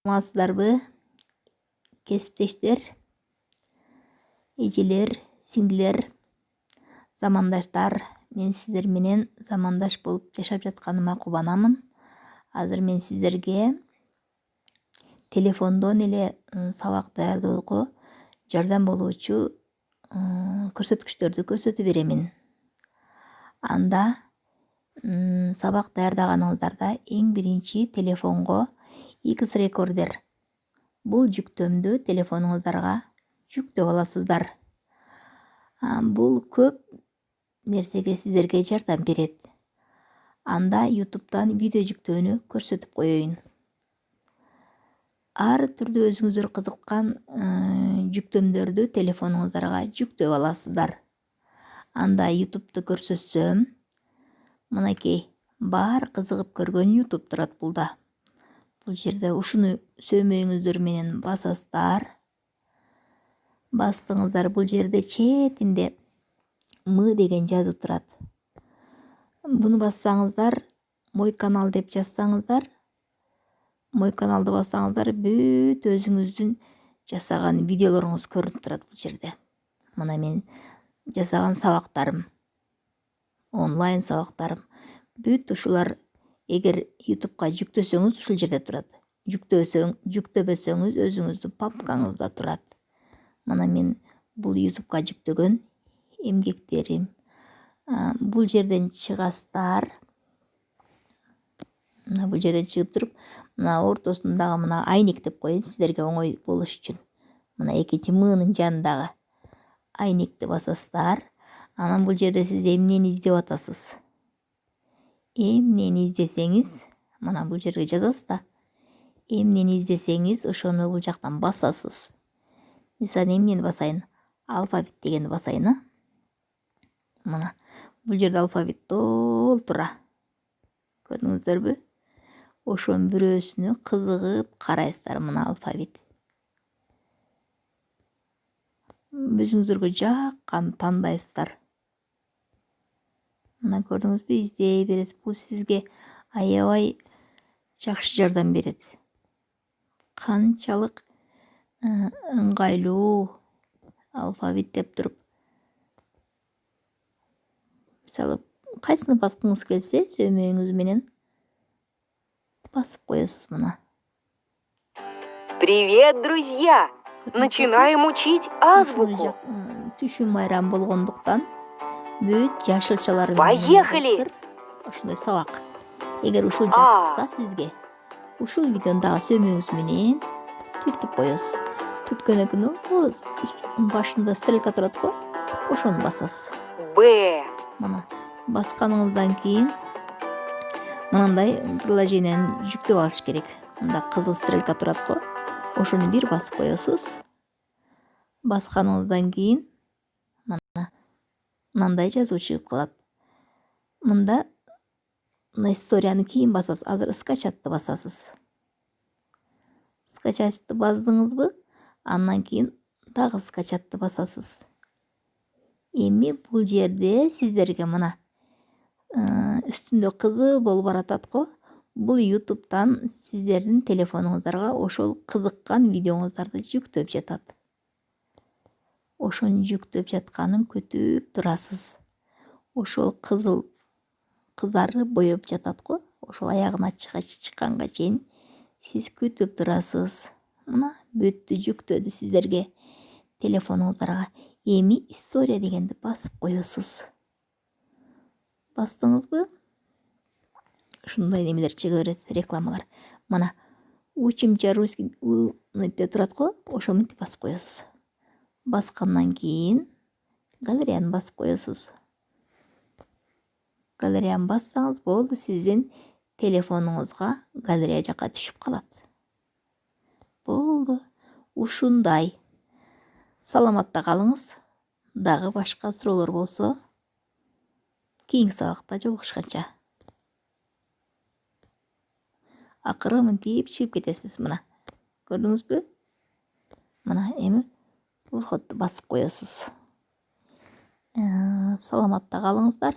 Саламатсыздарбы, кесиптештер, эжелер, сиңдилер, замандаштар. Мен сиздер менен замандаш болуп жашап жатканыма кубанамын. Азыр мен сиздерге телефондон эле сабак даярдоого жардам болуучу көрсөткүчтөрдү көрсөтүп беремин. Анда сабак даярдаганыңыздарда эң биринчи телефонго X Recorder бул жүктөмдү телефонуңуздарга жүктөп аласыздар. Бул көп нерсеге сиздерге жардам берет. Анда YouTube'дан видео жүктөөнү көрсөтүп коеюн. Ар түрдүү өзүңүздөр кызыккан жүктөмдөрдү телефонуңуздарга жүктөп аласыздар. Анда YouTube'ду көрсөтсөм, мынакей баары кызыгып көргөн YouTube турат булда. Бул жерде ушуну сөймөйүңүздөр менен басасыздар. Бастыңыздар, бул жерде четинде мы деген жазуу турат. Буну бассаңыздар, мой канал деп жазсаңыздар, мой каналды бассаңыздар, бүт өзүңүздүн жасаган видеолоруңуз көрүнүп турат бул жерде. Мына мен жасаган сабактарым, онлайн сабактарым, бүт ушулар эгер YouTube'га жүктөсөңүз ушул жерде турат. Жүктөбөсөңүз өзүңүздүн папкаңызда турат. Мына мен бул YouTube'га жүктөгөн эмгектерим. Бул жерден чыгасыздар. Мына бул жерден чыгып туруп, мына ортосундагы мына айнек деп коеюн сиздерге оңой болуш үчүн. Мына экинчи мынын жанындагы айнекти басасыздар. Анан бул жерде сиз эмнени издеп атасыз? Эмнени издесеңиз, мына бул жерге жазасыз да. Эмнени издесеңиз, ошону бул жактан басасыз. Мисалы, эмнени басайын? Алфавит дегенди басайын, Мына бул жерде алфавит толтура. Көрдүңүздөрбү? Ошонун бирөөсүнө кызыгып карайсыздар, мына алфавит. Өзүңүздөргө жаккан тандайсыздар. Мына көрдүңүзбү, издей бересиз. Бул сизге аябай жакшы жардам берет. Канчалык ыңгайлуу алфавит деп туруп. Мисалы, кайсыны баскыңыз келсе, сөймөйүңүз менен басып коесуз мына. Привет, друзья! Начинаем учить азбуку. Түшүм майрам болгондуктан бүт жашылчалар Поехали! Ошондой сабак. Эгер ушул жакса сизге, ушул видеону дагы сөймөйүңүз менен түртүп коесуз. Түрткөндөн кийин башында стрелка турат го, ошону басасыз. Б. Мына басканыңыздан кийин мындай приложениени жүктөп алыш керек. Мында кызыл стрелка турат го, ошону бир басып коесуз. Басканыңыздан кийин мындай жазуу чыгып калат. Мында историяны кийин басасыз. Азыр скачатты басасыз. Скачатты баздыңызбы? Андан кийин дагы скачатты басасыз. Эми бул жерде сиздерге мына үстүндө кызыл болуп баратат го. Бул YouTube'дан сиздердин телефонуңуздарга ошол кызыккан видеоңуздарды жүктөп жатат. Ошону жүктөп жатканын күтүп турасыз. Ошол кызыл кызары боеп жатат го. Ошол аягына чыкканга чейин сиз күтүп турасыз. Мына бүттү, жүктөдү сиздерге телефонуңуздарга. Эми история дегенди басып коесуз. Бастыңызбы? Ушундай немелер чыга берет, рекламалар. Мына учимча русский деп турат го, ошону басып коесуз. Баскандан кийин галереяны басып коесуз. Галереяны бассаңыз болду, сиздин телефонуңузга галерея жака түшүп калат. Болду. Ушундай. Саламатта калыңыз. Дагы башка суроолор болсо, кийинки сабакта жолугушканча. Акыры мынтип чыгып кетесиз, мына. Көрдүңүзбү? Мына эми входду басып коесуз. Саламатта калыңыздар.